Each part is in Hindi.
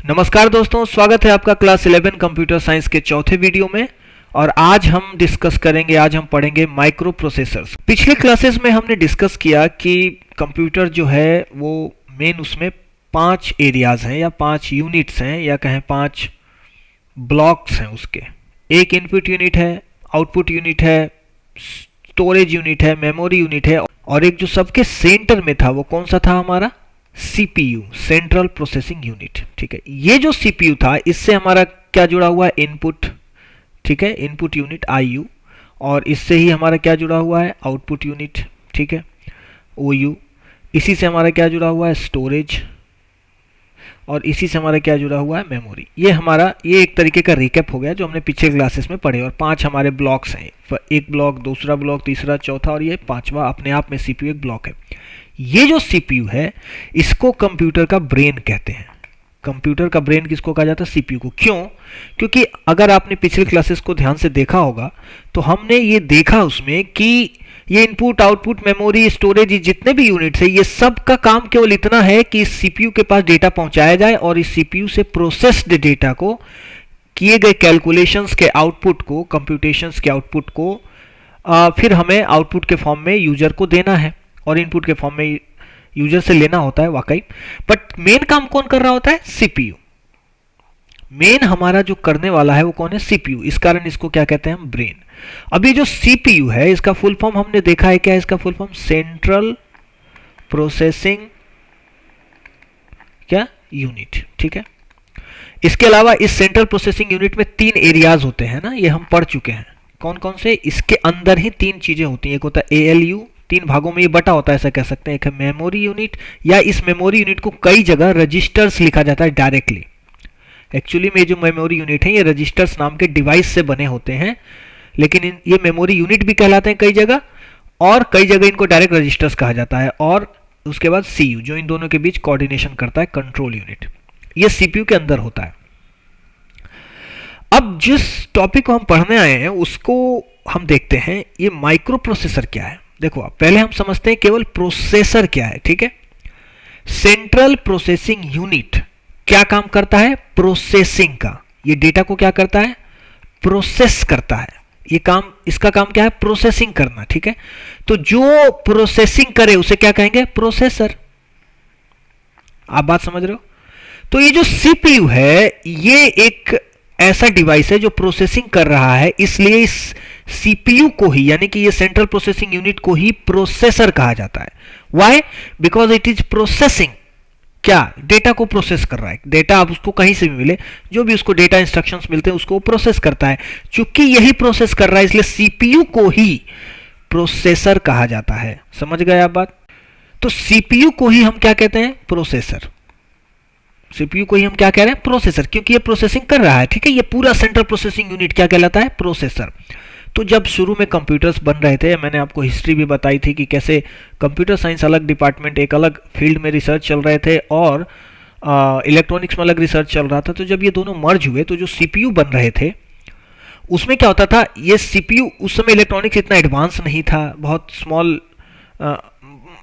नमस्कार दोस्तों, स्वागत है आपका क्लास 11 कंप्यूटर साइंस के चौथे वीडियो में। और आज हम डिस्कस करेंगे, आज हम पढ़ेंगे माइक्रो प्रोसेसर्स। पिछले क्लासेस में हमने डिस्कस किया कि कंप्यूटर जो है वो मेन उसमें 5 एरियाज हैं या 5 यूनिट्स हैं या कहें 5 ब्लॉक्स हैं उसके। एक इनपुट यूनिट है, आउटपुट यूनिट है, स्टोरेज यूनिट है, मेमोरी यूनिट है, और एक जो सबके सेंटर में था वो कौन सा था हमारा सीपीयू, सेंट्रल प्रोसेसिंग यूनिट। ठीक है, ये जो सीपीयू था इससे हमारा क्या जुड़ा हुआ है, इनपुट। ठीक है, इनपुट यूनिट आईयू, और इससे ही हमारा क्या जुड़ा हुआ है, आउटपुट यूनिट। ठीक है, ओयू। इसी से हमारा क्या जुड़ा हुआ है, स्टोरेज, और इसी से हमारा क्या जुड़ा हुआ है, मेमोरी। ये एक तरीके का रिकैप हो गया जो हमने पिछले क्लासेस में पढ़े। और 5 हमारे ब्लॉक्स हैं, एक ब्लॉक, दूसरा ब्लॉक, तीसरा, चौथा, और ये 5वां अपने आप में सीपीयू एक ब्लॉक है। ये जो सीपीयू है इसको कंप्यूटर का ब्रेन कहते हैं। कंप्यूटर का ब्रेन किसको कहा जाता है, सीपीयू को। क्यों? क्योंकि अगर आपने पिछले क्लासेस को ध्यान से देखा होगा तो हमने ये देखा उसमें कि ये इनपुट, आउटपुट, मेमोरी, स्टोरेज, जितने भी यूनिट्स है, ये सब का काम केवल इतना है कि इस सीपीयू के पास डेटा पहुंचाया जाए और इस सीपीयू से प्रोसेस्ड डेटा को, किए गए कैलकुलेशंस के आउटपुट को, कंप्यूटेशंस के आउटपुट को फिर हमें आउटपुट के फॉर्म में यूजर को देना है और इनपुट के फॉर्म में यूजर से लेना होता है वाकई। बट मेन काम कौन कर रहा होता है, सीपीयू। मेन हमारा जो करने वाला है वो कौन है, सीपीयू। इस कारण इसको क्या कहते हैं हम, ब्रेन। अब ये जो सीपीयू है इसका फुल फॉर्म हमने देखा है, क्या है इसका फुल फॉर्म, सेंट्रल प्रोसेसिंग क्या यूनिट। ठीक है, इसके अलावा इस सेंट्रल प्रोसेसिंग यूनिट में 3 एरियाज होते हैं ना, ये हम पढ़ चुके हैं। कौन कौन से, इसके अंदर ही 3 चीजें होती हैं। एक होता है एएलयू, 3 भागों में ये बटा होता है, ऐसा कह सकते हैं। एक है मेमोरी यूनिट, या इस मेमोरी यूनिट को कई जगह रजिस्टर्स लिखा जाता है डायरेक्टली। एक्चुअली में जो मेमोरी यूनिट है ये रजिस्टर्स नाम के डिवाइस से बने होते हैं, लेकिन ये मेमोरी यूनिट भी कहलाते हैं कई जगह, और कई जगह इनको डायरेक्ट रजिस्टर्स कहा जाता है। और उसके बाद सीयू जो इन दोनों के बीच कोऑर्डिनेशन करता है, कंट्रोल यूनिट। ये सीपीयू के अंदर होता है। अब जिस टॉपिक को हम पढ़ने आए हैं उसको हम देखते हैं, ये माइक्रो प्रोसेसर क्या है। देखो, पहले हम समझते हैं केवल प्रोसेसर क्या है। ठीक है, सेंट्रल प्रोसेसिंग यूनिट क्या काम करता है, प्रोसेसिंग का। ये डेटा को क्या करता है, प्रोसेस करता है। ये काम, इसका काम क्या है, प्रोसेसिंग करना। ठीक है, तो जो प्रोसेसिंग करे उसे क्या कहेंगे, प्रोसेसर। आप बात समझ रहे हो? तो ये जो सीपीयू है ये एक ऐसा डिवाइस है जो प्रोसेसिंग कर रहा है, इसलिए इस सीपीयू को ही, यानी कि ये सेंट्रल प्रोसेसिंग यूनिट को ही प्रोसेसर कहा जाता है। Why? Because it is processing, क्या, डेटा को प्रोसेस कर रहा है। डेटा आप उसको कहीं से भी मिले, जो भी उसको डेटा इंस्ट्रक्शंस मिलते हैं उसको प्रोसेस करता है। चूंकि यही प्रोसेस कर रहा है इसलिए सीपीयू को ही प्रोसेसर कहा जाता है। समझ गए आप बात? तो सीपीयू को ही हम क्या कहते हैं, प्रोसेसर। सीपीयू को ही हम क्या कह रहे हैं, प्रोसेसर, क्योंकि ये प्रोसेसिंग कर रहा है। ठीक है, ये पूरा सेंट्रल प्रोसेसिंग यूनिट क्या कहलाता है, प्रोसेसर। तो जब शुरू में कंप्यूटर्स बन रहे थे, मैंने आपको हिस्ट्री भी बताई थी कि कैसे कंप्यूटर साइंस अलग डिपार्टमेंट, एक अलग फील्ड में रिसर्च चल रहे थे, और इलेक्ट्रॉनिक्स में अलग रिसर्च चल रहा था। तो जब ये दोनों मर्ज हुए तो जो सीपीयू बन रहे थे उसमें क्या होता था, ये सीपीयू, उस समय इलेक्ट्रॉनिक्स इतना एडवांस नहीं था, बहुत स्मॉल,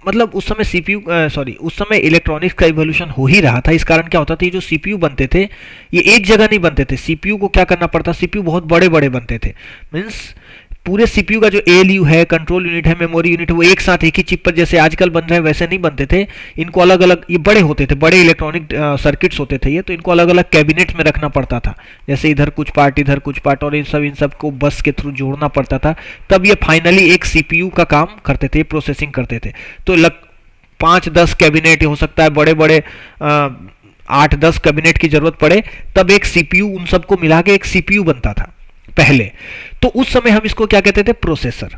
मतलब उस समय उस समय इलेक्ट्रॉनिक्स का इवोल्यूशन हो ही रहा था। इस कारण क्या होता था, ये जो सीपीयू बनते थे ये एक जगह नहीं बनते थे। सीपीयू को क्या करना पड़ता, सीपीयू बहुत बड़े बड़े बनते थे। मीन्स पूरे सीपीयू का जो एएलयू है, कंट्रोल यूनिट है, मेमोरी यूनिट है, वो एक साथ एक ही चिप पर जैसे आजकल बन रहे हैं वैसे नहीं बनते थे। इनको अलग अलग, ये बड़े होते थे, बड़े इलेक्ट्रॉनिक सर्किट्स होते थे ये, तो इनको अलग अलग कैबिनेट में रखना पड़ता था। जैसे इधर कुछ पार्ट, इधर कुछ पार्ट, और इन सब को बस के थ्रू जोड़ना पड़ता था। तब ये फाइनली एक सीपीयू का काम करते थे, प्रोसेसिंग करते थे। तो 5-10 कैबिनेट हो सकता है, बड़े बड़े 8-10 कैबिनेट की जरूरत पड़े, तब एक सीपीयू, उन सबको मिला के एक सीपीयू बनता था पहले। तो उस समय हम इसको क्या कहते थे, प्रोसेसर।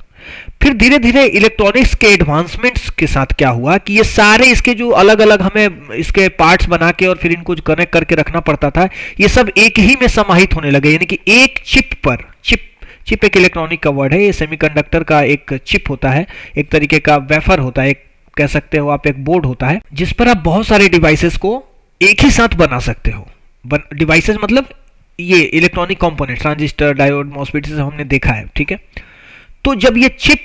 फिर धीरे धीरे इलेक्ट्रॉनिक्स के एडवांसमेंट्स के साथ क्या हुआ कि ये सारे इसके जो अलग अलग हमें इसके पार्ट्स बना के और फिर इनको कनेक्ट करके रखना पड़ता था, ये सब एक ही में समाहित होने लगे। यानी कि एक चिप पर, चिप एक इलेक्ट्रॉनिक का वर्ड है, ये सेमीकंडक्टर का एक चिप होता है, एक तरीके का वेफर होता है, एक कह सकते हो आप, एक बोर्ड होता है जिस पर आप बहुत सारे डिवाइसेस को एक ही साथ बना सकते हो। डिवाइसेस मतलब ये electronic component, transistor, diode, MOSFET, हमने देखा है। ठीक है, तो जब ये चिप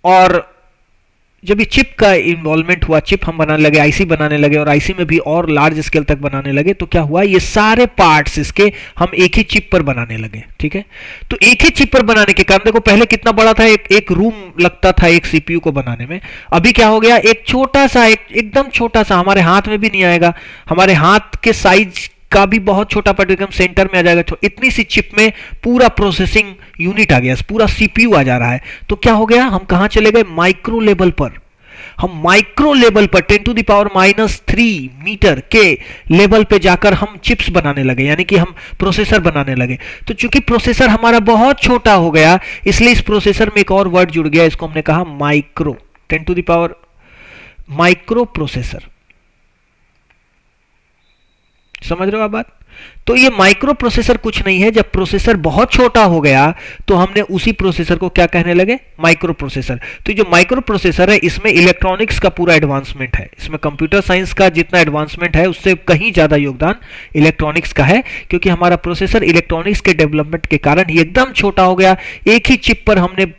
और जब ये चिप का इन्वॉल्वमेंट हुआ, चिप हम बनाने लगे, आईसी बनाने लगे और आईसी में भी और लार्ज स्केल तक बनाने लगे, तो क्या हुआ, ये सारे पार्ट्स इसके हम एक ही चिप पर बनाने लगे। ठीक है, तो एक ही चिप पर बनाने के कारण देखो पहले कितना बड़ा था, एक रूम लगता था एक सीपीयू को बनाने में, अभी क्या हो गया, एक छोटा सा, एकदम छोटा सा, हमारे हाथ में भी नहीं आएगा, हमारे हाथ के साइज का भी बहुत छोटा पार्ट एकदम सेंटर में आ जाएगा, इतनी सी चिप में पूरा प्रोसेसिंग यूनिट आ गया, पूरा सीपीयू आ जा रहा है। तो क्या हो गया, हम कहां चले गए, माइक्रो लेवल पर। हम माइक्रो लेवल पर 10⁻³ मीटर के लेवल पे जाकर हम चिप्स बनाने लगे, यानी कि हम प्रोसेसर बनाने लगे। तो चूंकि प्रोसेसर हमारा बहुत छोटा हो गया, इसलिए इस प्रोसेसर में एक और वर्ड जुड़ गया, इसको हमने कहा माइक्रो, 10⁻, माइक्रो प्रोसेसर। समझ रहे हो आप बात? तो ये माइक्रो प्रोसेसर कुछ नहीं है, जब प्रोसेसर बहुत छोटा हो गया तो हमने उसी प्रोसेसर को क्या कहने लगे, माइक्रो प्रोसेसर। तो जो माइक्रो प्रोसेसर है, इसमें इलेक्ट्रॉनिक्स का पूरा एडवांसमेंट है, इसमें कंप्यूटर साइंस का जितना एडवांसमेंट है उससे कहीं ज्यादा योगदान इलेक्ट्रॉनिक्स का है, क्योंकि हमारा प्रोसेसर इलेक्ट्रॉनिक्स के डेवलपमेंट के कारण ही एकदम छोटा हो गया। एक ही चिप पर हमने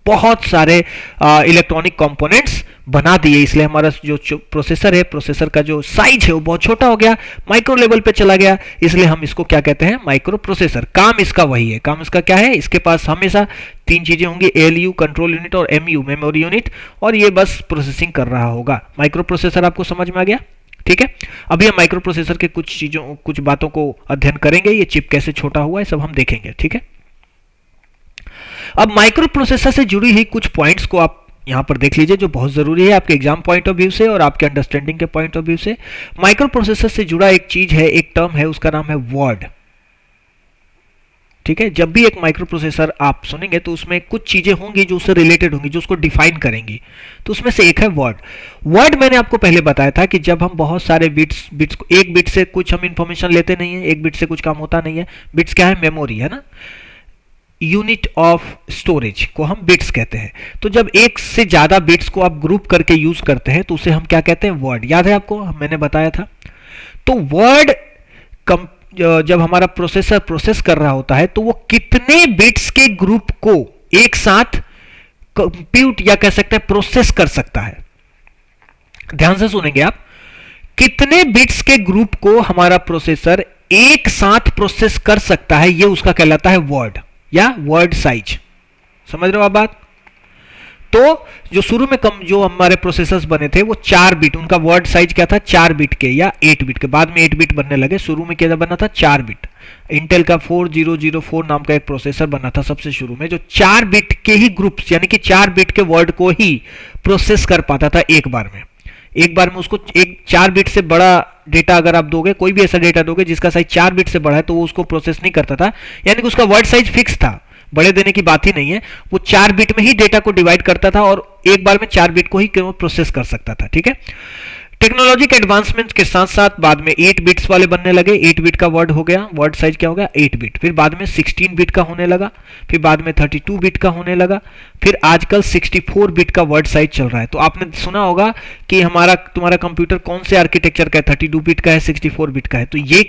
बहुत सारे इलेक्ट्रॉनिक कंपोनेंट्स बना दिए, इसलिए हमारा जो प्रोसेसर है, प्रोसेसर का जो साइज है वो बहुत छोटा हो गया, माइक्रो लेवल पे चला गया, इसलिए हम इसको क्या कहते हैं, माइक्रो प्रोसेसर। काम इसका वही है, काम इसका क्या है, इसके पास हमेशा तीन चीजें होंगी, एएलयू कंट्रोल यूनिट और एमयू मेमोरी यूनिट, और ये बस प्रोसेसिंग कर रहा होगा। माइक्रो प्रोसेसर आपको समझ में आ गया? ठीक है, अभी हम माइक्रो प्रोसेसर के कुछ बातों को अध्ययन करेंगे, ये चिप कैसे छोटा हुआ है सब हम देखेंगे। ठीक है, अब माइक्रो प्रोसेसर से जुड़ी हुई कुछ पॉइंट्स को आप यहां पर देख लीजिए, जो बहुत जरूरी है आपके एग्जाम पॉइंट ऑफ व्यू से और आपके अंडरस्टैंडिंग के पॉइंट ऑफ व्यू से। माइक्रो प्रोसेसर से जुड़ा एक चीज है, एक टर्म है, उसका नाम है वर्ड। ठीक है, जब भी एक माइक्रो प्रोसेसर आप सुनेंगे तो उसमें कुछ चीजें होंगी जो उससे रिलेटेड होंगी, जो उसको डिफाइन करेंगी, तो उसमें से एक है वर्ड। वर्ड मैंने आपको पहले बताया था कि जब हम बहुत सारे बिट्स को, एक बिट से कुछ हम इंफॉर्मेशन लेते नहीं है, एक बिट से कुछ काम होता नहीं है। बिट्स क्या है, मेमोरी है ना, यूनिट ऑफ स्टोरेज को हम बिट्स कहते हैं। तो जब एक से ज्यादा बिट्स को आप ग्रुप करके यूज करते हैं तो उसे हम क्या कहते हैं, वर्ड। याद है आपको, मैंने बताया था। तो वर्ड जब हमारा प्रोसेसर प्रोसेस कर रहा होता है तो वो कितने बिट्स के ग्रुप को एक साथ कंप्यूट या कह सकते हैं प्रोसेस कर सकता है। ध्यान से सुनेंगे आप, कितने बिट्स के ग्रुप को हमारा प्रोसेसर एक साथ प्रोसेस कर सकता है, ये उसका कहलाता है वर्ड या वर्ड साइज। समझ रहे हो आप बात? तो जो शुरू में जो हमारे प्रोसेसर्स बने थे वो 4 बिट, उनका वर्ड साइज क्या था, 4 बिट के या 8 बिट के, बाद में 8 बिट बनने लगे, शुरू में क्या बना था, 4 बिट। इंटेल का 4004 नाम का एक प्रोसेसर बना था सबसे शुरू में, जो 4 बिट के ही ग्रुप्स यानी कि 4 बिट के वर्ड को ही प्रोसेस कर पाता था एक बार में। एक बार में उसको एक 4 बिट से बड़ा डेटा अगर आप दोगे, कोई भी ऐसा डेटा दोगे जिसका साइज 4 बिट से बड़ा है, तो वो उसको प्रोसेस नहीं करता था, यानी कि उसका वर्ड साइज फिक्स था, बड़े देने की बात ही नहीं है। वो 4 बिट में ही डेटा को डिवाइड करता था और एक बार में 4 बिट को ही प्रोसेस कर सकता था। ठीक है, टेक्नोलॉजी के एडवांसमेंट के साथ साथ बाद में 8 बिट्स वाले बनने लगे। 8 बिट का वर्ड हो गया, वर्ड साइज क्या हो गया, 8 बिट। फिर बाद में 16 बिट का होने लगा, फिर बाद में 32 बिट का होने लगा, फिर आजकल 64 बिट का वर्ड साइज चल रहा है। तो आपने सुना होगा कि तुम्हारा कंप्यूटर कौन से आर्किटेक्चर का है, 32 बिट का है, 64 बिट का है। तो ये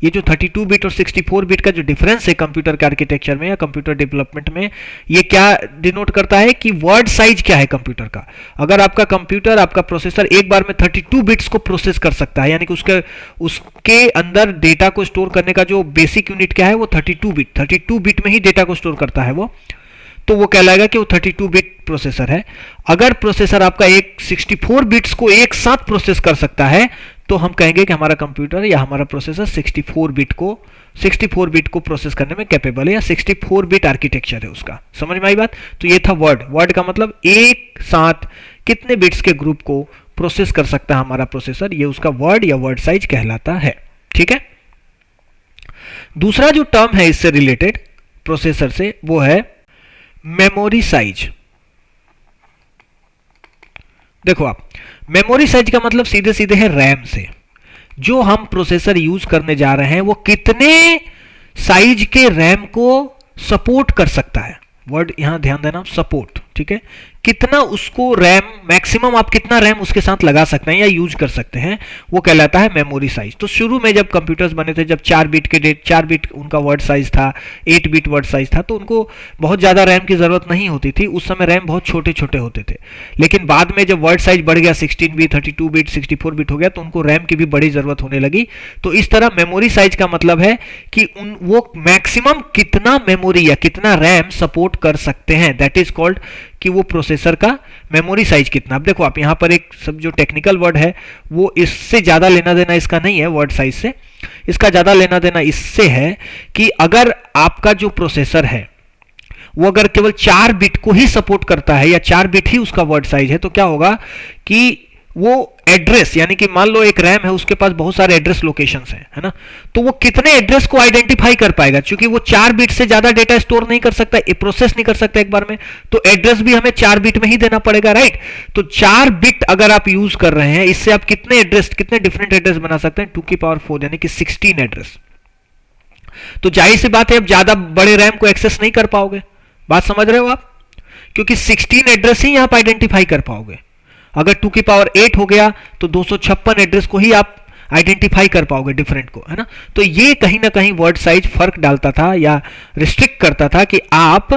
जो 32 बिट और 64 बिट का जो डिफरेंस है कंप्यूटर के आर्किटेक्चर में या कंप्यूटर डेवलपमेंट में, ये क्या डिनोट करता है कि वर्ड साइज क्या है कंप्यूटर का। अगर आपका कंप्यूटर, आपका प्रोसेसर एक बार में 32 बिट्स को प्रोसेस कर सकता है, यानी कि उसके अंदर डेटा को स्टोर करने का जो बेसिक यूनिट क्या है वो 32 बिट में ही डेटा को स्टोर करता है वो, तो वो कहलाएगा कि वो 32 बिट प्रोसेसर है। अगर प्रोसेसर आपका एक 64 बिट्स को एक साथ प्रोसेस कर सकता है तो हम कहेंगे कि हमारा कंप्यूटर या हमारा प्रोसेसर 64 बिट को प्रोसेस करने में कैपेबल है, या 64 बिट आर्किटेक्चर है उसका। समझ में आई बात? तो ये था वर्ड। वर्ड का मतलब एक साथ कितने बिट्स के ग्रुप को प्रोसेस कर सकता है हमारा प्रोसेसर, ये उसका वर्ड या वर्ड साइज कहलाता है। ठीक है, दूसरा जो टर्म है इससे रिलेटेड प्रोसेसर से, वो है मेमोरी साइज। देखो आप, मेमोरी साइज का मतलब सीधे सीधे है रैम से। जो हम प्रोसेसर यूज करने जा रहे हैं वो कितने साइज के रैम को सपोर्ट कर सकता है। वर्ड यहां ध्यान देना, सपोर्ट। ठीक है, कितना उसको रैम, मैक्सिमम आप कितना रैम उसके साथ लगा सकते हैं या यूज कर सकते हैं, वो कहलाता है मेमोरी साइज। तो शुरू में जब कंप्यूटर्स बने थे, जब 4 बिट उनका वर्ड साइज था, 8 बिट वर्ड साइज था, तो उनको बहुत ज़्यादा रैम की ज़रूरत नहीं होती थी। उस समय रैम बहुत छोटे छोटे होते थे। लेकिन बाद में जब वर्ड साइज बढ़ गया, 16 बिट, 32 बिट, 64 बिट हो गया, तो उनको रैम की भी बड़ी ज़रूरत होने लगी। तो इस तरह मेमोरी साइज का मतलब है कि वो मैक्सिमम कितना मेमोरी या कितना रैम सपोर्ट कर सकते हैं, दैट इज कॉल्ड कि वो प्रोसेसर का मेमोरी साइज कितना। अब देखो आप यहाँ पर एक सब जो टेक्निकल वर्ड है वो इससे ज़्यादा लेना देना इसका नहीं है वर्ड साइज से, इसका ज़्यादा लेना देना इससे है कि अगर आपका जो प्रोसेसर है वो अगर केवल 4 बिट को ही सपोर्ट करता है या 4 बिट ही उसका वर्ड साइज है, तो क्या होगा कि वो एड्रेस, यानी कि मान लो एक रैम है, उसके पास बहुत सारे एड्रेस लोकेशंस हैं, है ना, तो वो कितने एड्रेस को आइडेंटिफाई कर पाएगा, क्योंकि वो 4 बिट से ज्यादा डेटा स्टोर नहीं कर सकता, प्रोसेस नहीं कर सकता एक बार में, तो एड्रेस भी हमें 4 बिट में ही देना पड़ेगा, राइट। तो 4 बिट अगर आप यूज कर रहे हैं, इससे आप कितने एड्रेस, कितने डिफरेंट एड्रेस बना सकते हैं, 2 की पावर 4 यानी कि 16 एड्रेस। तो जाहिर सी बात है अब ज्यादा बड़े रैम को एक्सेस नहीं कर पाओगे, बात समझ रहे हो आप, क्योंकि 16 एड्रेस ही आप आइडेंटिफाई कर पाओगे। अगर 2 की पावर 8 हो गया तो 256 एड्रेस को ही आप आइडेंटिफाई कर पाओगे डिफरेंट को, है ना। तो ये कहीं ना कहीं वर्ड साइज फर्क डालता था या रिस्ट्रिक्ट करता था कि आप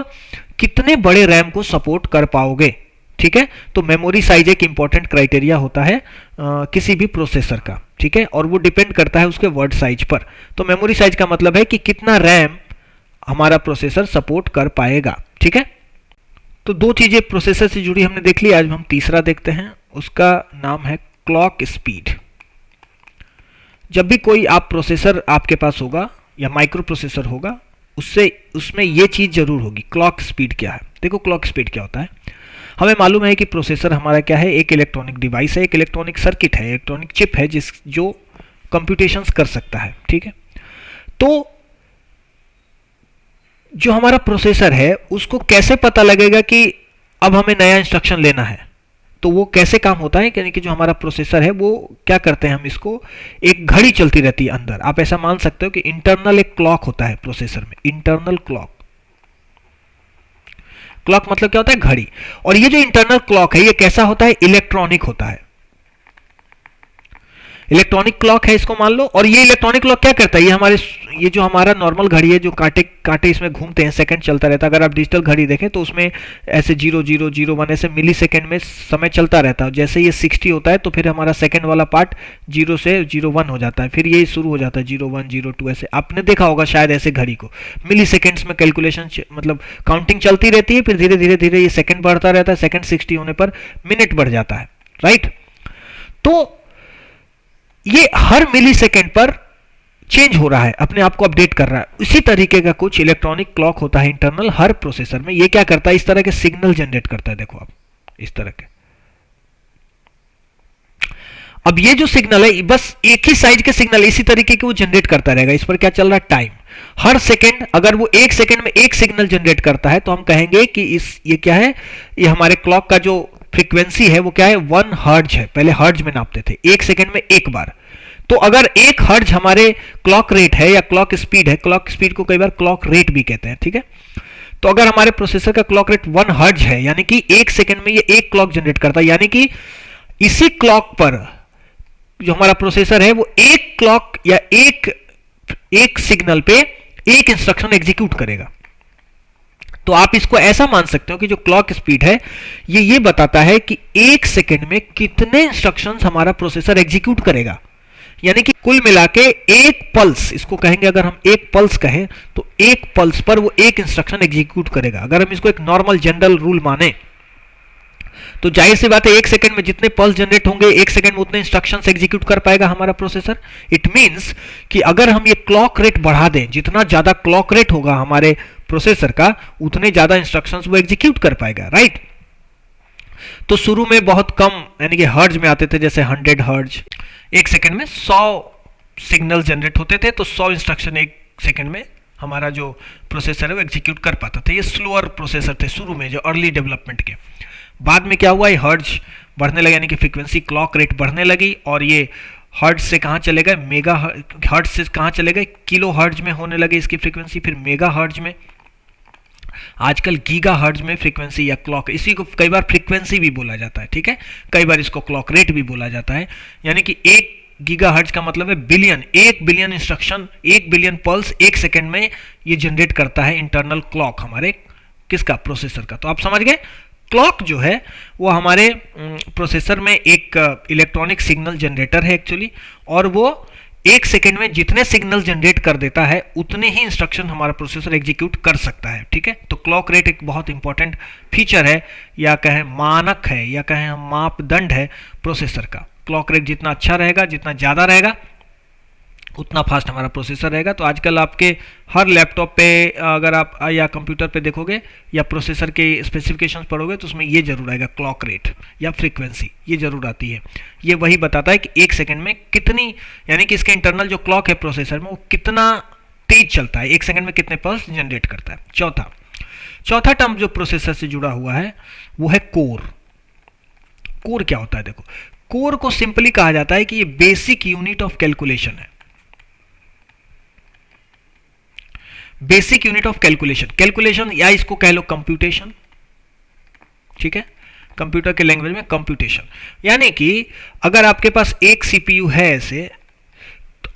कितने बड़े रैम को सपोर्ट कर पाओगे, ठीक है। तो मेमोरी साइज एक इंपॉर्टेंट क्राइटेरिया होता है किसी भी प्रोसेसर का, ठीक है, और वो डिपेंड करता है उसके वर्ड साइज पर। तो मेमोरी साइज का मतलब है कि कितना रैम हमारा प्रोसेसर सपोर्ट कर पाएगा, ठीक है। तो 2 चीजें प्रोसेसर से जुड़ी हमने देख ली, आज हम तीसरा देखते हैं, उसका नाम है क्लॉक स्पीड। जब भी कोई आप प्रोसेसर आपके पास होगा या माइक्रो प्रोसेसर होगा, उसमें ये चीज जरूर होगी, क्लॉक स्पीड क्या है। देखो क्लॉक स्पीड क्या होता है, हमें मालूम है कि प्रोसेसर हमारा क्या है, एक इलेक्ट्रॉनिक डिवाइस है, एक इलेक्ट्रॉनिक सर्किट है, इलेक्ट्रॉनिक चिप है जो कंप्यूटेशंस कर सकता है, ठीक है। तो जो हमारा प्रोसेसर है उसको कैसे पता लगेगा कि अब हमें नया इंस्ट्रक्शन लेना है, तो वो कैसे काम होता है, यानी कि जो हमारा प्रोसेसर है वो क्या करते हैं, हम इसको, एक घड़ी चलती रहती है अंदर, आप ऐसा मान सकते हो कि इंटरनल एक क्लॉक होता है प्रोसेसर में, इंटरनल क्लॉक। क्लॉक मतलब क्या होता है, घड़ी। और ये जो इंटरनल क्लॉक है ये कैसा होता है, इलेक्ट्रॉनिक होता है, इलेक्ट्रॉनिक क्लॉक है इसको मान लो। और ये इलेक्ट्रॉनिक क्लॉक क्या करता है, ये जो हमारा नॉर्मल घड़ी है जो कांटे कांटे इसमें घूमते हैं, सेकंड चलता रहता है। अगर आप डिजिटल घड़ी देखें तो उसमें ऐसे 0 0 0 1 ऐसे मिली सेकेंड में समय चलता रहता है। जैसे ये 60 होता है तो फिर हमारा सेकंड वाला पार्ट 0 से 0 1 हो जाता है, फिर ये शुरू हो जाता है 0 1 0 2 ऐसे। आपने देखा होगा शायद ऐसे घड़ी को, मिली सेकेंड्स में कैलकुलेशन मतलब काउंटिंग चलती रहती है, फिर धीरे धीरे धीरे ये सेकंड बढ़ता रहता है, सेकंड 60 होने पर मिनट बढ़ जाता है, राइट। तो ये हर मिली सेकेंड पर चेंज हो रहा है, अपने आप को अपडेट कर रहा है। इसी तरीके का कुछ इलेक्ट्रॉनिक क्लॉक होता है इंटरनल हर प्रोसेसर में। ये क्या करता है, इस तरह के सिग्नल जनरेट करता है, देखो आप इस तरह के। अब ये जो सिग्नल है बस एक ही साइज के सिग्नल इसी तरीके के वो जनरेट करता रहेगा। इस पर क्या चल रहा है, टाइम। हर सेकेंड अगर वो 1 सेकेंड में एक सिग्नल जनरेट करता है तो हम कहेंगे कि ये क्या है, ये हमारे क्लॉक का जो फ्रीक्वेंसी है वो क्या है, 1 हर्ट्ज है। पहले हर्ट्ज में नापते थे, 1 सेकेंड में एक बार। तो अगर 1 हर्ट्ज हमारे क्लॉक रेट है या क्लॉक स्पीड है, क्लॉक स्पीड को कई बार क्लॉक रेट भी कहते हैं, ठीक है। तो अगर हमारे प्रोसेसर का क्लॉक रेट 1 हर्ट्ज है, यानी कि 1 सेकेंड में ये एक क्लॉक जनरेट करता है, यानी कि इसी क्लॉक पर जो हमारा प्रोसेसर है वो एक क्लॉक या एक सिग्नल पे एक इंस्ट्रक्शन एग्जीक्यूट करेगा। तो आप इसको ऐसा मान सकते हो कि जो क्लॉक स्पीड है ये बताता है कि 1 सेकेंड में कितने इंस्ट्रक्शंस हमारा प्रोसेसर एग्जीक्यूट करेगा। यानी कि कुल मिला के एक पल्स, इसको कहेंगे, अगर हम एक पल्स कहें तो एक पल्स पर वो एक इंस्ट्रक्शन एग्जीक्यूट करेगा। अगर हम इसको एक नॉर्मल जनरल रूल माने तो जाहिर सी बात है 1 सेकंड में जितने पल्स जनरेट होंगे 1 सेकंड में उतने इंस्ट्रक्शंस एग्जीक्यूट कर पाएगा हमारा प्रोसेसर। इट मींस कि अगर हम ये क्लॉक रेट बढ़ा दें, जितना ज्यादा क्लॉक रेट होगा हमारे प्रोसेसर का उतने ज्यादा इंस्ट्रक्शंस वो एग्जीक्यूट कर पाएगा, राइट। तो शुरू में बहुत कम यानी कि हर्ट्ज में आते थे, जैसे 100 हर्ट्ज, 1 सेकंड में 100 सिग्नल जनरेट होते थे, तो 100 इंस्ट्रक्शन 1 सेकंड में हमारा जो प्रोसेसर है वो एग्जीक्यूट कर पाता था। ये स्लोअर प्रोसेसर थे शुरू में, जो अर्ली डेवलपमेंट के। बाद में क्या हुआ, ये हर्ट्ज बढ़ने लगा, यानी कि फ्रीक्वेंसी क्लॉक रेट बढ़ने लगी, और ये हर्ट्ज से कहाँ चले गए, मेगा हर्ट्ज से कहाँ चले गए, किलो हर्ट्ज में होने लगे इसकी फ्रीक्वेंसी, फिर मेगा हर्ट्ज में। आजकल गीगा हर्ट्ज में फ्रीक्वेंसी या क्लॉक, इसी को कई बार फ्रीक्वेंसी भी बोला जाता है, ठीक है, कई बार इसको क्लॉक रेट भी बोला जाता है। यानी कि 1 गीगा हर्ट्ज का मतलब है billion, 1 billion instruction, 1 billion pulse 1 second में ये जनरेट करता है इंटरनल क्लॉक हमारे किसका, प्रोसेसर का। तो आप समझ गए, क्लॉक जो है वो हमारे प्रोसेसर में एक इलेक्ट्रॉनिक सिग्नल जनरेटर है एक्चुअली, और वो 1 सेकेंड में जितने सिग्नल जनरेट कर देता है उतने ही इंस्ट्रक्शन हमारा प्रोसेसर एग्जीक्यूट कर सकता है, ठीक है। तो क्लॉक रेट एक बहुत इंपॉर्टेंट फीचर है, या कहें मानक है, या कहें हम मापदंड है प्रोसेसर का। क्लॉक रेट जितना अच्छा रहेगा, जितना ज़्यादा रहेगा, उतना फास्ट हमारा प्रोसेसर रहेगा। तो आजकल आपके हर लैपटॉप पे अगर आप या कंप्यूटर पे देखोगे या प्रोसेसर के स्पेसिफिकेशंस पढ़ोगे तो उसमें ये जरूर आएगा, क्लॉक रेट या फ्रीक्वेंसी, ये जरूर आती है। ये वही बताता है कि 1 सेकेंड में कितनी, यानी कि इसके इंटरनल जो क्लॉक है प्रोसेसर में वो कितना तेज चलता है, 1 सेकेंड में कितने पल्स जनरेट करता है। चौथा टर्म जो प्रोसेसर से जुड़ा हुआ है वो है कोर। कोर क्या होता है, देखो, कोर को सिंपली कहा जाता है कि ये बेसिक यूनिट ऑफ कैलकुलेशन है। बेसिक यूनिट ऑफ कैलकुलेशन या इसको कह लो कंप्यूटेशन, ठीक है, कंप्यूटर के लैंग्वेज में कंप्यूटेशन। यानी कि अगर आपके पास एक सीपीयू है ऐसे,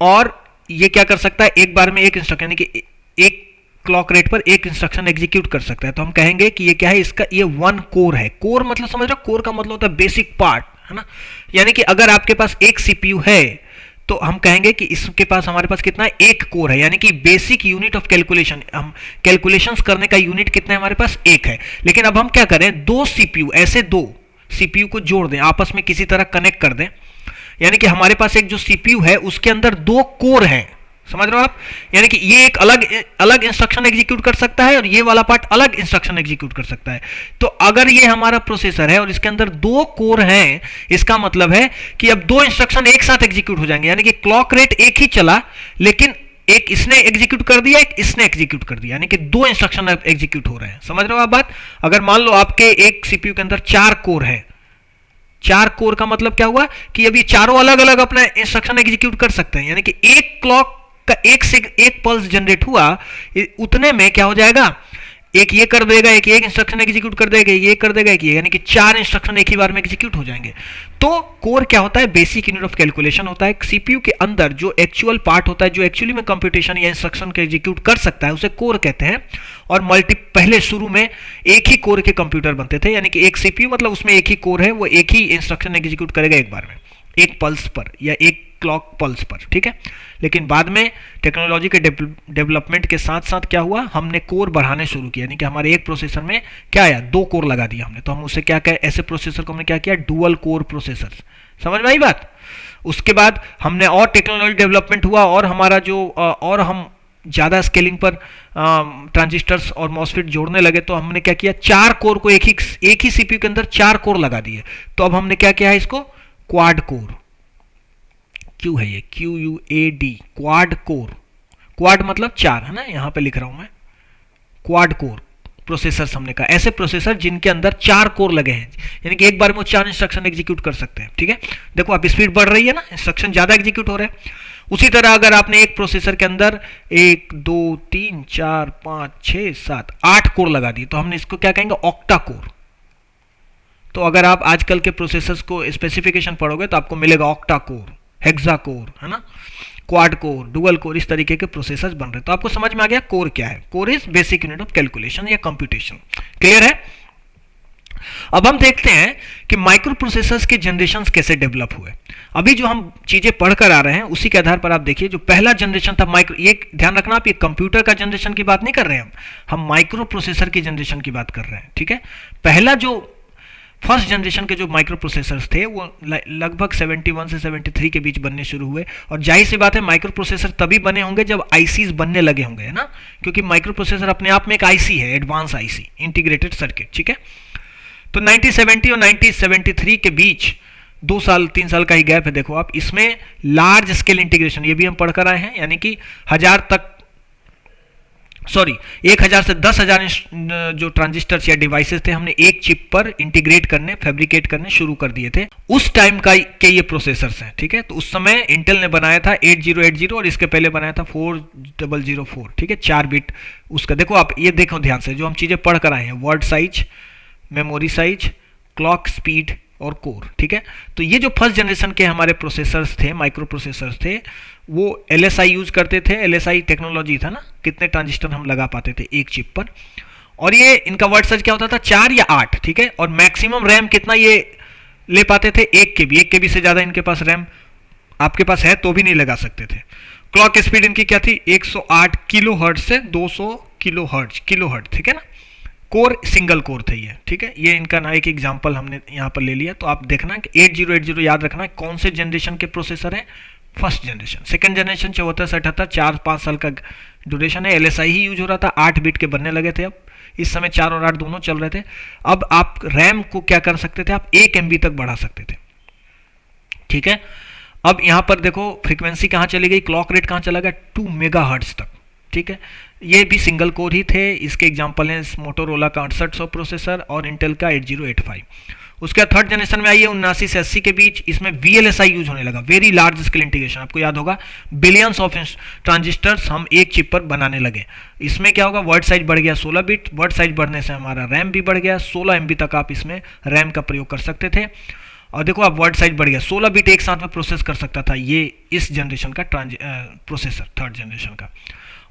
और ये क्या कर सकता है, एक बार में एक इंस्ट्रक्शन, यानी कि एक क्लॉक रेट पर एक इंस्ट्रक्शन एग्जीक्यूट कर सकता है, तो हम कहेंगे कि ये क्या है, इसका ये 1 कोर है। कोर मतलब समझ रहे हो, कोर का मतलब होता है बेसिक पार्ट, है ना। यानी कि अगर आपके पास एक सीपीयू है तो हम कहेंगे कि इसके पास, हमारे पास कितना है, 1 कोर है, यानी कि बेसिक यूनिट ऑफ कैलकुलेशन, हम कैलकुलेशंस करने का यूनिट कितना है हमारे पास, 1 है। लेकिन अब हम क्या करें, 2 सीपीयू, ऐसे 2 सीपीयू को जोड़ दें, आपस में किसी तरह कनेक्ट कर दें, यानी कि हमारे पास एक जो सीपीयू है उसके अंदर 2 कोर हैं, समझ रहे हो आप। यानी कि ये एक अलग इंस्ट्रक्शन एग्जीक्यूट कर सकता है और ये वाला पार्ट अलग इंस्ट्रक्शन एग्जीक्यूट कर सकता है। तो अगर ये हमारा प्रोसेसर है और इसके अंदर 2 कोर हैं, इसका मतलब है कि अब 2 इंस्ट्रक्शन एक साथ एग्जीक्यूट हो जाएंगे, यानी कि क्लॉक रेट एक ही चला, लेकिन एक इसने एग्जीक्यूट कर दिया, एक इसने एग्जीक्यूट कर दिया, यानी कि 2 इंस्ट्रक्शन एग्जीक्यूट हो रहे हैं। समझ रहे हो आप बात। अगर मान लो आपके एक सीपीयू के अंदर 4 कोर है, 4 कोर का मतलब क्या हुआ कि अब ये चारों अलग अलग अपना इंस्ट्रक्शन एग्जीक्यूट कर सकते हैं, यानी कि एक क्लॉक का एक पल्स जनरेट हुआ, उतने में क्या हो जाएगा, एक ये कर देगा, एक इंस्ट्रक्शन एग्जीक्यूट कर देगा, ये कर देगा, एक ये, यानी कि 4 इंस्ट्रक्शन एक ही बार में एग्जीक्यूट हो जाएंगे। तो कोर क्या होता है, बेसिक यूनिट ऑफ कैलकुलेशन होता है। सीपीयू के अंदर जो एक्चुअल पार्ट होता है, जो एक्चुअली में कंप्यूटेशन या इंस्ट्रक्शन को एग्जीक्यूट कर सकता है, उसे कोर कहते हैं। और पहले शुरू में एक ही कोर के कंप्यूटर बनते थे, यानी कि एक सीपीयू मतलब उसमें एक ही कोर है, वो एक ही इंस्ट्रक्शन एग्जीक्यूट करेगा एक बार में, एक पल्स पर या एक क्लॉक पल्स पर, ठीक है। लेकिन बाद में टेक्नोलॉजी के डेवलपमेंट के साथ साथ क्या हुआ, हमने कोर बढ़ाने शुरू किया, यानी कि हमारे एक प्रोसेसर में क्या आया, 2 कोर लगा दिया हमने। तो हम उसे क्या कहे, ऐसे प्रोसेसर को हमने क्या किया, डुअल कोर प्रोसेसर। समझ में आई बात। उसके बाद हमने और टेक्नोलॉजी डेवलपमेंट हुआ और हमारा जो और हम ज़्यादा स्केलिंग पर ट्रांजिस्टर्स और मॉसफेट जोड़ने लगे, तो हमने क्या किया, 4 कोर को एक ही सीपीयू के अंदर 4 कोर लगा दिए। तो अब हमने क्या किया है इसको, क्वाड कोर। क्यू है ये, QUAD, क्वाड कोर। क्वाड मतलब 4 है ना, यहां पे लिख रहा हूं मैं, क्वाड कोर प्रोसेसर हमने कहा, ऐसे प्रोसेसर जिनके अंदर 4 कोर लगे हैं, यानी कि एक बार में 4 इंस्ट्रक्शन एग्जीक्यूट कर सकते हैं, ठीक है। देखो आप स्पीड बढ़ रही है ना, इंस्ट्रक्शन ज्यादा एग्जीक्यूट हो रहे हैं। उसी तरह अगर आपने एक प्रोसेसर के अंदर 1 2 3 4 5 6 7 8 कोर लगा दिए, तो हमने इसको क्या कहेंगे, ऑक्टा कोर। तो अगर आप आजकल के प्रोसेसर्स को स्पेसिफिकेशन पढ़ोगे तो आपको मिलेगा ऑक्टा कोर, हेक्सा कोर, है ना, क्वाड कोर, डुअल कोर, इस तरीके के प्रोसेसर्स बन रहे हैं। तो आपको समझ में आ गया कोर क्या है। Core is basic unit of calculation या कंप्यूटेशन। क्लियर है। अब हम देखते हैं कि माइक्रो प्रोसेसर्स के जनरेशंस कैसे डेवलप हुए। अभी जो हम चीजें पढ़कर आ रहे हैं उसी के आधार पर आप देखिए, जो पहला जनरेशन था माइक्रो, ये ध्यान रखना आप, ये कंप्यूटर का जनरेशन की बात नहीं कर रहे हैं हम माइक्रो प्रोसेसर की जनरेशन की बात कर रहे हैं, ठीक है। पहला जो फर्स्ट जनरेशन के जो माइक्रो प्रोसेसर्स थे वो लगभग 71 से 73 के बीच बनने शुरू हुए, और जाहिर सी बात है माइक्रो प्रोसेसर तभी बने होंगे जब आईसीज बनने लगे होंगे, है ना, क्योंकि माइक्रो प्रोसेसर अपने आप में एक आईसी है, एडवांस आईसी, इंटीग्रेटेड सर्किट, ठीक है। तो 1970 और 1973 के बीच 2 साल 3 साल का ही गैप है। देखो आप, इसमें लार्ज स्केल इंटीग्रेशन, ये भी हम पढ़कर आए हैं, यानी कि 1000 तक सॉरी 1000 से 10,000 जो ट्रांजिस्टर्स या डिवाइसेस थे हमने एक चिप पर इंटीग्रेट करने, फैब्रिकेट करने शुरू कर दिए थे। उस टाइम का के ये प्रोसेसर्स हैं, ठीक है। तो उस समय इंटेल ने बनाया था 8080 और इसके पहले बनाया था 4004, ठीक है, 4 बिट उसका। देखो आप ये देखो ध्यान से, जो हम चीजें पढ़ कर आए हैं, word size, memory size, clock speed और कोर, ठीक है। तो ये जो फर्स्ट जनरेशन के हमारे प्रोसेसर्स थे, माइक्रो प्रोसेसर्स थे, वो LSI यूज करते थे। LSI टेक्नोलॉजी था ना, कितने ट्रांजिस्टर हम लगा पाते थे एक चिप पर। और ये इनका वर्ड साइज क्या होता था, 4 या 8, ठीक है। और मैक्सिमम रैम कितना ये ले पाते थे, 1 KB से ज्यादा इनके पास रैम आपके पास है तो भी नहीं लगा सकते थे। क्लॉक स्पीड इनकी क्या थी, 108 किलो हर्ट्ज से 200 किलो हर्ट्ज, ठीक है ना। कोर सिंगल कोर थे ये, ठीक है। ये इनका ना एक एग्जांपल हमने यहाँ पर ले लिया। तो आप देखना कि 8080 याद रखना कौन से जनरेशन के प्रोसेसर है, फर्स्ट जनरेशन। सेकंड जनरेशन 74 से 78, 4-5 साल का ड्यूरेशन है। LSI ही यूज हो रहा था, 8 बिट के बनने लगे थे अब। इस समय 4 और 8 दोनों चल रहे थे। अब आप रैम को क्या कर सकते थे, आप 1 MB तक बढ़ा सकते थे, ठीक है। अब यहां पर देखो फ्रीक्वेंसी कहां चली गई, क्लॉक रेट कहां चला गया, 2 मेगाहर्ट्ज तक, ठीक है। ये भी सिंगल कोर ही थे। इसके एग्जांपल हैं मोटोरोला का 6800 प्रोसेसर और इंटेल का 8085। उसके बाद थर्ड जनरेशन में आई है 79 से 80 के बीच। इसमें VLSI यूज होने लगा, वेरी लार्ज स्केल इंटीग्रेशन। आपको याद होगा बिलियंस ऑफ ट्रांजिस्टर्स हम एक चिप पर बनाने लगे। इसमें क्या होगा, वर्ड साइज बढ़ गया 16 बिट। वर्ड साइज बढ़ने से हमारा रैम भी बढ़ गया, 16 MB तक आप इसमें रैम का प्रयोग कर सकते थे। और देखो आप वर्ड साइज बढ़ गया, 16 बिट एक साथ में प्रोसेस कर सकता था ये इस जनरेशन का प्रोसेसर, थर्ड जनरेशन का।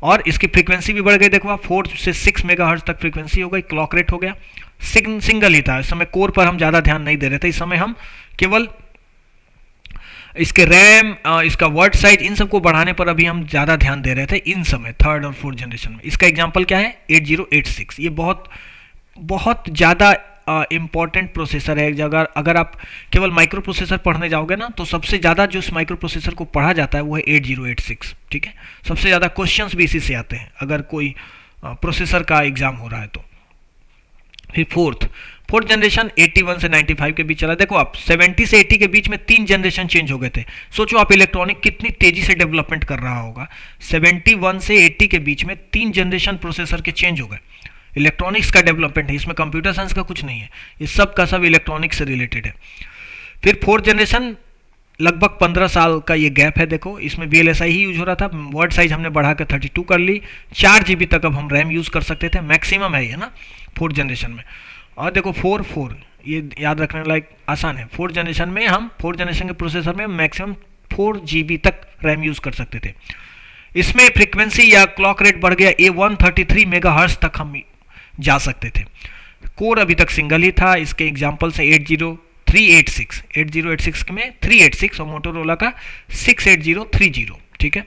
और इसकी फ्रीक्वेंसी भी बढ़ गई, देखो आप 4 से 6 मेगाहर्ट्ज तक फ्रीक्वेंसी हो गई। क्लॉक रेट हो गया, सिंगल ही था। इस समय कोर पर हम ज्यादा ध्यान नहीं दे रहे थे। इस समय हम केवल इसके रैम, इसका वर्ड साइज, इन सबको बढ़ाने पर अभी हम ज्यादा ध्यान दे रहे थे इन समय थर्ड और फोर्थ जनरेशन में। इसका एग्जांपल क्या है, 8086। ये बहुत बहुत ज्यादा इंपॉर्टेंट प्रोसेसर है। अगर आप केवल माइक्रो प्रोसेसर पढ़ने जाओगे ना, तो सबसे ज़्यादा जो इस माइक्रो प्रोसेसर को पढ़ा जाता है वो है 8086, ठीक है। सबसे ज़्यादा क्वेश्चंस भी इसी से आते हैं अगर कोई प्रोसेसर का एग्जाम हो रहा है तो। फिर फोर्थ जनरेशन 81 से 95 के बीच चला। देखो आप 70 से 80 के बीच में 3 जनरेशन चेंज हो गए थे। सोचो आप इलेक्ट्रॉनिक कितनी तेजी से डेवलपमेंट कर रहा होगा। 71 से 80 के बीच में 3 जनरेशन प्रोसेसर के चेंज हो गए। इलेक्ट्रॉनिक्स का डेवलपमेंट है, इसमें कंप्यूटर साइंस का कुछ नहीं है, ये सब का सब इलेक्ट्रॉनिक्स से रिलेटेड है। फिर फोर्थ जनरेशन लगभग 15 साल का ये गैप है। देखो इसमें VLSI ही यूज हो रहा था। वर्ड साइज हमने बढ़ाकर 32 कर ली। 4 GB तक अब हम रैम यूज कर सकते थे, मैक्सिमम है ये ना फोर्थ जनरेशन में। और देखो 4 ये याद रखने लायक आसान है। फोर्थ जनरेशन में हम फोर्थ जनरेशन के प्रोसेसर में मैक्सिमम 4 GB तक रैम यूज कर सकते थे। इसमें फ्रीक्वेंसी या क्लॉक रेट बढ़ गया, 133 मेगाहर्ट्ज तक हम जा सकते थे। कोर अभी तक सिंगल ही था। इसके एग्जांपल्स हैं 8086 में 386 और मोटोरोला का 68030, ठीक है।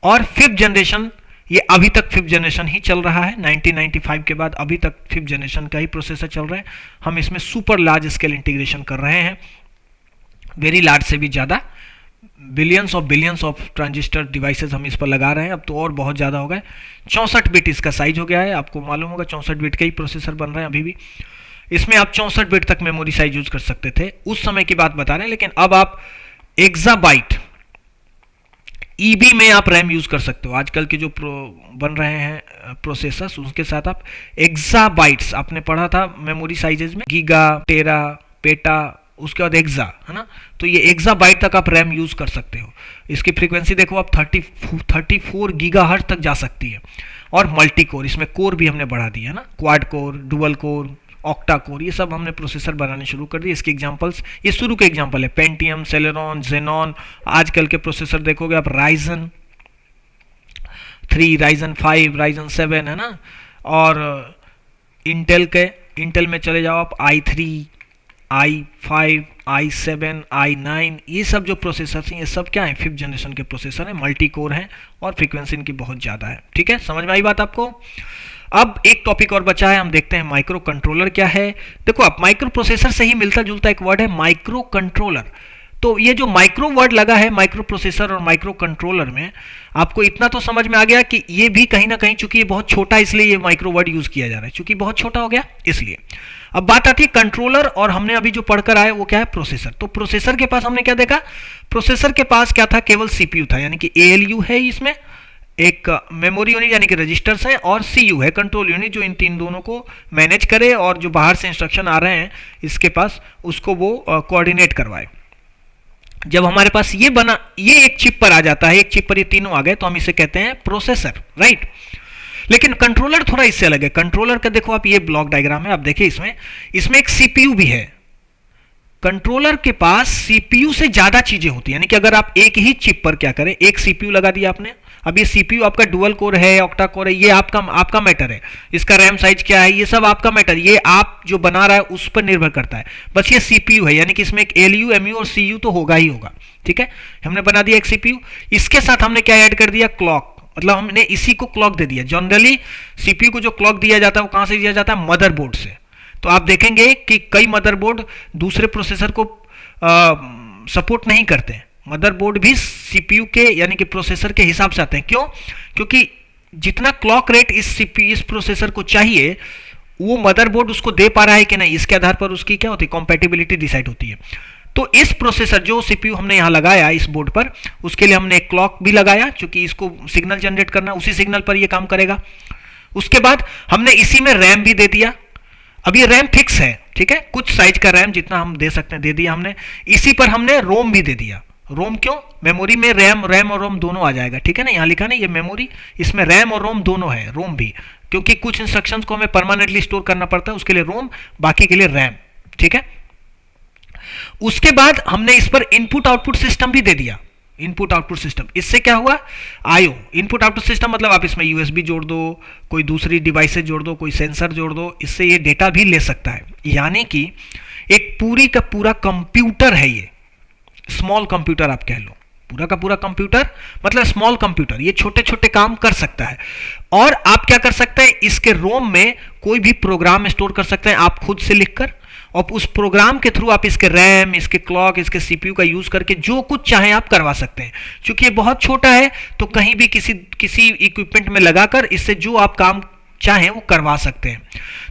और फिफ्थ जनरेशन, ये अभी तक फिफ्थ जनरेशन ही चल रहा है। 1995 के बाद अभी तक फिफ्थ जनरेशन का ही प्रोसेसर चल रहा है। हम इसमें सुपर लार्ज स्केल इंटीग्रेशन कर रहे हैं, वेरी लार्ज से भी ज़्यादा, बिलियंस ऑफ ट्रांजिस्टर डिवाइसेस हम इस पर लगा रहे हैं। अब तो और बहुत ज़्यादा हो गए। 64 बिट इसका साइज हो गया है, आपको मालूम होगा 64 बिट के ही प्रोसेसर बन रहे हैं अभी भी। इसमें आप 64 बिट तक मेमोरी साइज यूज कर सकते थे, उस समय की बात बता रहे हैं। लेकिन अब आप एक्साबाइट EB में आप रैम यूज कर सकते हो। आजकल के जो बन रहे हैं प्रोसेसर्स, उसके साथ आप एक्साबाइट्स, आपने पढ़ा था मेमोरी साइजेज में, गीगा, टेरा, पेटा, उसके बाद एक्सा, है ना। तो ये एक्साबाइट तक आप रैम यूज कर सकते हो। इसकी फ्रीक्वेंसी देखो आप 34 गीगाहर्ट्ज तक जा सकती है। और मल्टी कोर, इसमें कोर भी हमने बढ़ा दिया है ना, quad core, dual core, octa core, ये सब हमने प्रोसेसर बनाने शुरू कर दिए। इसके एग्जांपल्स, ये शुरू के एग्जांपल है, पेंटियम, सेलेरॉन, जेनॉन। आजकल के प्रोसेसर देखोगे आप राइजन 3, राइजन 5, राइजन 7, है ना। और इंटेल में चले जाओ आप, i3, i5, i7, i9, ये सब जो प्रोसेसर हैं, ये सब क्या है, फिफ्थ जनरेशन के प्रोसेसर हैं, मल्टी कोर हैं और फ्रीक्वेंसी इनकी बहुत ज़्यादा है, ठीक है। समझ में आई बात आपको। अब एक टॉपिक और बचा है, हम देखते हैं माइक्रो कंट्रोलर क्या है। देखो आप, माइक्रो प्रोसेसर से ही मिलता जुलता एक वर्ड है माइक्रो कंट्रोलर। तो ये जो माइक्रो वर्ड लगा है माइक्रो प्रोसेसर और माइक्रो कंट्रोलर में, आपको इतना तो समझ में आ गया कि ये भी कहीं ना कहीं, चूंकि ये बहुत छोटा, इसलिए ये माइक्रो वर्ड यूज किया जा रहा है, चूंकि बहुत छोटा हो गया इसलिए। अब बात आती है कंट्रोलर, और हमने अभी जो पढ़कर आए वो क्या है, प्रोसेसर। तो प्रोसेसर के पास हमने क्या देखा, प्रोसेसर के पास क्या था, केवल CPU था, यानी कि ALU है इसमें, एक मेमोरी यूनिट यानी कि रजिस्टर्स है, और सीयू है कंट्रोल यूनिट, जो इन तीन दोनों को मैनेज करे और जो बाहर से इंस्ट्रक्शन आ रहे हैं इसके पास उसको वो कोऑर्डिनेट करवाए। जब हमारे पास ये बना, ये एक चिप पर आ जाता है, एक चिप पर ये तीनों आ गए, तो हम इसे कहते हैं प्रोसेसर, राइट। लेकिन कंट्रोलर थोड़ा इससे अलग है। कंट्रोलर का देखो आप, ये ब्लॉक डायग्राम है, आप देखिए इसमें एक सीपीयू भी है। कंट्रोलर के पास सीपीयू से ज्यादा चीजें होती है, यानी कि अगर आप एक ही चिप पर क्या करें, एक सीपीयू लगा दिया आपने, अब ये सीपीयू आपका डुअल कोर है, ऑक्टा कोर है, ये आपका मैटर है, इसका रैम साइज क्या है, ये सब आपका मैटर, ये आप जो बना रहा है उस पर निर्भर करता है। बस ये सीपीयू है, यानी कि इसमें एक एलयू, एमयू और सीयू तो होगा ही होगा, ठीक है। हमने बना दिया एक सीपीयू, इसके साथ हमने क्या ऐड कर दिया, क्लॉक, मतलब हमने इसी को क्लॉक दे दिया। जनरली सीपीयू को जो क्लॉक दिया जाता है वो कहां से दिया जाता है, मदरबोर्ड से। तो आप देखेंगे कि कई मदरबोर्ड दूसरे प्रोसेसर को सपोर्ट नहीं करते। मदरबोर्ड भी सीपीयू के यानी कि प्रोसेसर के हिसाब से आते हैं। क्यों? क्योंकि जितना क्लॉक रेट इस प्रोसेसर को चाहिए वो मदरबोर्ड उसको दे पा रहा है कि नहीं, इसके आधार पर उसकी क्या होती है, कॉम्पैटिबिलिटी डिसाइड होती है। तो इस प्रोसेसर जो सीपीयू हमने यहां लगाया इस बोर्ड पर, उसके लिए हमने एक क्लॉक भी लगाया, क्योंकि इसको सिग्नल जनरेट करना, उसी सिग्नल पर यह काम करेगा। उसके बाद हमने इसी में रैम भी दे दिया। अब ये रैम फिक्स है, ठीक है, कुछ साइज का रैम जितना हम दे सकते हैं दे दिया हमने। इसी पर हमने रोम भी दे दिया। रोम क्यों? मेमोरी में रैम और रोम दोनों आ जाएगा, ठीक है ना, यहां लिखा ना ये मेमोरी, इसमें रैम और रोम दोनों है, रोम भी, क्योंकि कुछ इंस्ट्रक्शंस को हमें परमानेंटली स्टोर करना पड़ता है, उसके लिए रोम, बाकी के लिए रैम, ठीक है। उसके बाद हमने इस पर इनपुट आउटपुट सिस्टम भी दे दिया। इनपुट आउटपुट सिस्टम, इससे क्या हुआ, आईओ इनपुट आउटपुट सिस्टम, मतलब आप इसमें यूएसबी जोड़ दो, कोई दूसरी डिवाइस से जोड़ दो, कोई सेंसर जोड़ दो, इससे ये डेटा भी ले सकता है। यानी कि एक पूरी का पूरा कंप्यूटर है, ये स्मॉल कंप्यूटर आप कह लो, पूरा का पूरा कंप्यूटर मतलब स्मॉल कंप्यूटर, ये छोटे छोटे काम कर सकता है। और आप क्या कर सकते हैं, इसके रोम में कोई भी प्रोग्राम स्टोर कर सकते हैं आप खुद से लिखकर, और उस प्रोग्राम के थ्रू आप इसके रैम, इसके क्लॉक, इसके सीपीयू का यूज करके जो कुछ चाहें आप करवा सकते हैं। क्योंकि ये बहुत छोटा है तो कहीं भी किसी इक्विपमेंट में लगाकर इससे जो आप काम चाहें वो करवा सकते हैं।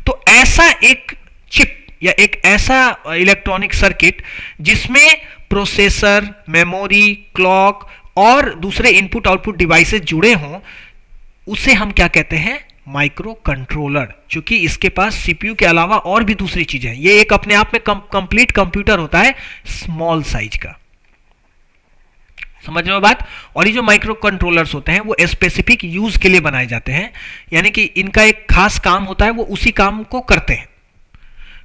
तो ऐसा एक चिप या एक ऐसा इलेक्ट्रॉनिक सर्किट जिसमें प्रोसेसर, मेमोरी, क्लॉक और दूसरे इनपुट आउटपुट डिवाइसेस जुड़े हों, उसे हम क्या कहते हैं, माइक्रो कंट्रोलर। क्योंकि इसके पास सीपीयू के अलावा और भी दूसरी चीजें हैं, ये एक अपने आप में कंप्लीट कंप्यूटर होता है स्मॉल साइज का। समझ रहे हो बात? और ये जो माइक्रो कंट्रोलर्स होते हैं वो स्पेसिफिक यूज के लिए बनाए जाते हैं, यानी कि इनका एक खास काम होता है, वो उसी काम को करते हैं।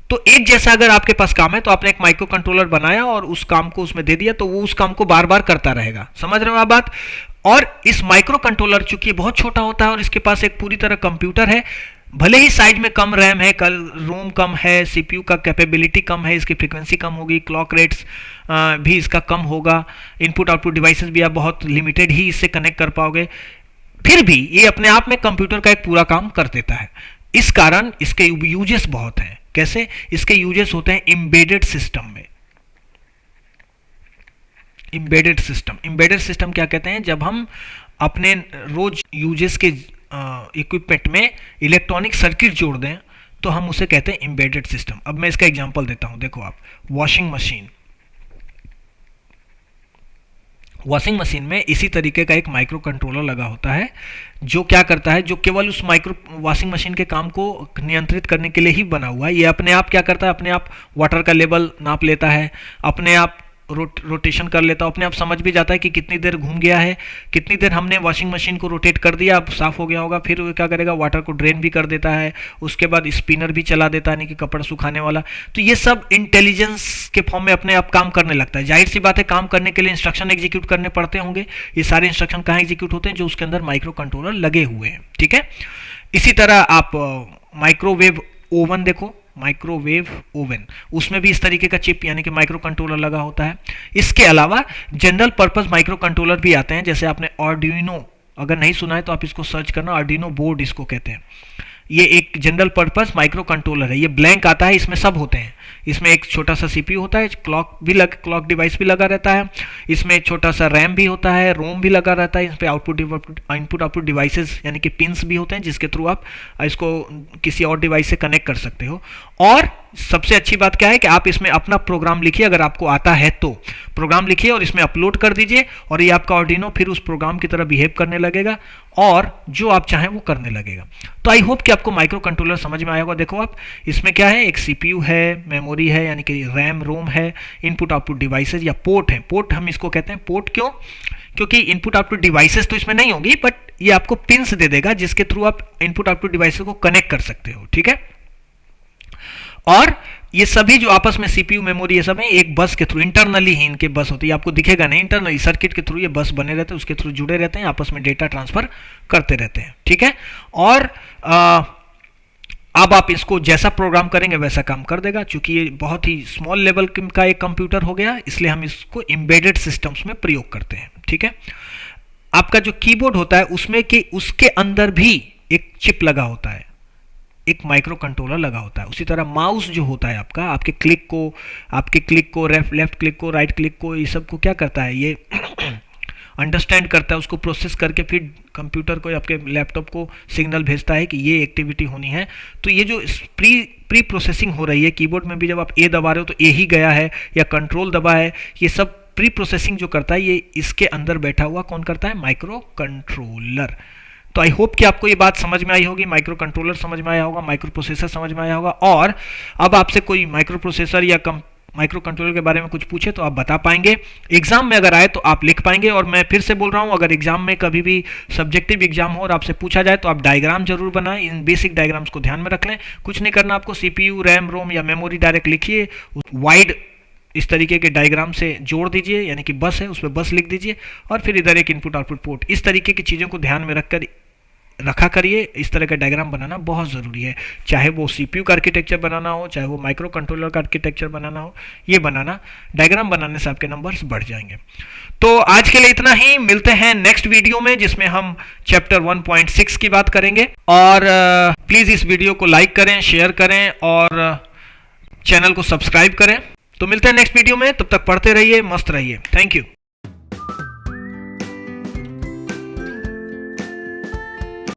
तो एक जैसा अगर आपके पास काम है तो आपने एक माइक्रो कंट्रोलर बनाया और उस काम को उसमें दे दिया, तो वो उस काम को बार बार करता रहेगा। समझ रहे हो आप बात? और इस माइक्रो कंट्रोलर चूंकि बहुत छोटा होता है और इसके पास एक पूरी तरह कंप्यूटर है, भले ही साइज में कम रैम है, रोम कम है, सीपीयू का कैपेबिलिटी कम है, इसकी फ्रीक्वेंसी कम होगी, क्लॉक रेट्स भी इसका कम होगा, इनपुट आउटपुट डिवाइसेस भी आप बहुत लिमिटेड ही इससे कनेक्ट कर पाओगे, फिर भी ये अपने आप में कंप्यूटर का एक पूरा काम कर देता है। इस कारण इसके यूजेस बहुत हैं। कैसे? इसके यूजेस होते हैं एम्बेडेड सिस्टम में। एम्बेडेड सिस्टम क्या कहते हैं, जब हम अपने रोज यूजेस के इक्विपमेंट में इलेक्ट्रॉनिक सर्किट जोड़ दें तो हम उसे कहते हैं एम्बेडेड सिस्टम। अब मैं इसका एग्जांपल देता हूं, देखो आप, वॉशिंग मशीन में इसी तरीके का एक माइक्रो कंट्रोलर लगा होता है जो क्या करता है, जो केवल उस माइक्रो वॉशिंग मशीन के काम को नियंत्रित करने के लिए ही बना हुआ है। ये अपने आप क्या करता है, अपने आप वाटर का लेवल नाप लेता है, अपने आप रोटेशन कर लेता है, अपने आप समझ भी जाता है कि कितनी देर घूम गया है, कितनी देर हमने वॉशिंग मशीन को रोटेट कर दिया, अब साफ हो गया होगा, फिर वो क्या करेगा, वाटर को ड्रेन भी कर देता है, उसके बाद स्पिनर भी चला देता है, यानी कि कपड़ा सुखाने वाला। तो ये सब इंटेलिजेंस के फॉर्म में अपने आप काम करने लगता है। जाहिर सी बात है, काम करने के लिए इंस्ट्रक्शन एग्जीक्यूट करने पड़ते होंगे। ये सारे इंस्ट्रक्शन कहाँ एग्जीक्यूट होते हैं, जो उसके अंदर माइक्रो कंट्रोलर लगे हुए हैं, ठीक है। इसी तरह आप माइक्रोवेव ओवन देखो, माइक्रोवेव ओवन, उसमें भी इस तरीके का चिप यानी कि माइक्रो कंट्रोलर लगा होता है। इसके अलावा जनरल पर्पस माइक्रो कंट्रोलर भी आते हैं, जैसे आपने आर्डिनो, अगर नहीं सुना है तो आप इसको सर्च करना, आर्डिनो बोर्ड इसको कहते हैं। ये एक जनरल पर्पस माइक्रो कंट्रोलर है, ये ब्लैंक आता है, इसमें सब होते हैं। इसमें एक छोटा सा सीपीयू होता है, क्लॉक डिवाइस भी लगा रहता है, इसमें छोटा सा रैम भी होता है, रोम भी लगा रहता है, इस पे इनपुट आउटपुट डिवाइसेस यानी कि पिंस भी होते हैं जिसके थ्रू आप इसको किसी और डिवाइस से कनेक्ट कर सकते हो। और सबसे अच्छी बात क्या है कि आप इसमें अपना प्रोग्राम लिखिए, अगर आपको आता है तो प्रोग्राम लिखिए और इसमें अपलोड कर दीजिए, और ये आपका आर्डिनो फिर उस प्रोग्राम की तरह बिहेव करने लगेगा और जो आप चाहें वो करने लगेगा। तो आई होप कि आपको माइक्रो कंट्रोलर समझ में आया होगा। देखो आप, इसमें क्या है, एक सीपीयू है, मेमोरी है यानी कि रैम रोम है, इनपुट आउटपुट डिवाइसेज या पोर्ट है। पोर्ट हम इसको कहते हैं पोर्ट, क्यों? क्योंकि इनपुट आउटपुट डिवाइसेस तो इसमें नहीं होगी, बट ये आपको पिन्स दे देगा जिसके थ्रू आप इनपुट आउटपुट डिवाइसेस को कनेक्ट कर सकते हो, ठीक है। और ये सभी जो आपस में सीपीयू मेमोरी ये सब है एक बस के थ्रू, इंटरनली ही इनके बस होती है, आपको दिखेगा नहीं, इंटरनली सर्किट के थ्रू ये बस बने रहते हैं, उसके थ्रू जुड़े रहते हैं, आपस में डेटा ट्रांसफर करते रहते हैं, ठीक है। और अब आप इसको जैसा प्रोग्राम करेंगे वैसा काम कर देगा। चूंकि ये बहुत ही स्मॉल लेवल का एक कंप्यूटर हो गया, इसलिए हम इसको एम्बेडेड सिस्टम्स में प्रयोग करते हैं, ठीक है। आपका जो कीबोर्ड होता है उसमें कि उसके अंदर भी एक चिप लगा होता है, एक माइक्रो कंट्रोलर लगा होता है। उसी तरह माउस जो होता है आपका, आपके क्लिक को लेफ्ट क्लिक को, राइट क्लिक को, ये सब को क्या करता है, ये अंडरस्टैंड करता है, उसको प्रोसेस करके फिर कंप्यूटर को, आपके लैपटॉप को सिग्नल भेजता है कि ये एक्टिविटी होनी है। तो ये जो प्री प्रोसेसिंग हो रही है कीबोर्ड में भी, जब आप ए दबा रहे हो तो ए ही गया है या कंट्रोल दबा है, ये सब प्री प्रोसेसिंग जो करता है ये इसके अंदर बैठा हुआ कौन करता है, माइक्रो कंट्रोलर। तो आई होप कि आपको ये बात समझ में आई होगी, माइक्रो कंट्रोलर समझ में आया होगा, माइक्रो प्रोसेसर समझ में आया होगा। और अब आपसे कोई माइक्रो प्रोसेसर या माइक्रो कंट्रोलर के बारे में कुछ पूछे तो आप बता पाएंगे, एग्जाम में अगर आए तो आप लिख पाएंगे। और मैं फिर से बोल रहा हूं, अगर एग्जाम में कभी भी सब्जेक्टिव एग्जाम हो और आपसे पूछा जाए तो आप डायग्राम जरूर बनाएं, इन बेसिक डायग्राम्स को ध्यान में रख लें। कुछ नहीं करना आपको, सीपीयू रैम रोम या मेमोरी डायरेक्ट लिखिए, वाइड इस तरीके के डायग्राम से जोड़ दीजिए, यानी कि बस है उसमें बस लिख दीजिए, और फिर इधर एक इनपुट आउटपुट पोर्ट, इस तरीके की चीज़ों को ध्यान में रखा करिए। इस तरह का डायग्राम बनाना बहुत ज़रूरी है, चाहे वो सीपीयू का आर्किटेक्चर बनाना हो, चाहे वो माइक्रो कंट्रोलर का आर्किटेक्चर बनाना हो, ये बनाना, डायग्राम बनाने से आपके नंबर्स बढ़ जाएंगे। तो आज के लिए इतना ही, मिलते हैं नेक्स्ट वीडियो में जिसमें हम चैप्टर 1.6 की बात करेंगे। और प्लीज़ इस वीडियो को लाइक करें, शेयर करें और चैनल को सब्सक्राइब करें। तो मिलते हैं नेक्स्ट वीडियो में, तब तक पढ़ते रहिए, मस्त रहिए। Thank you.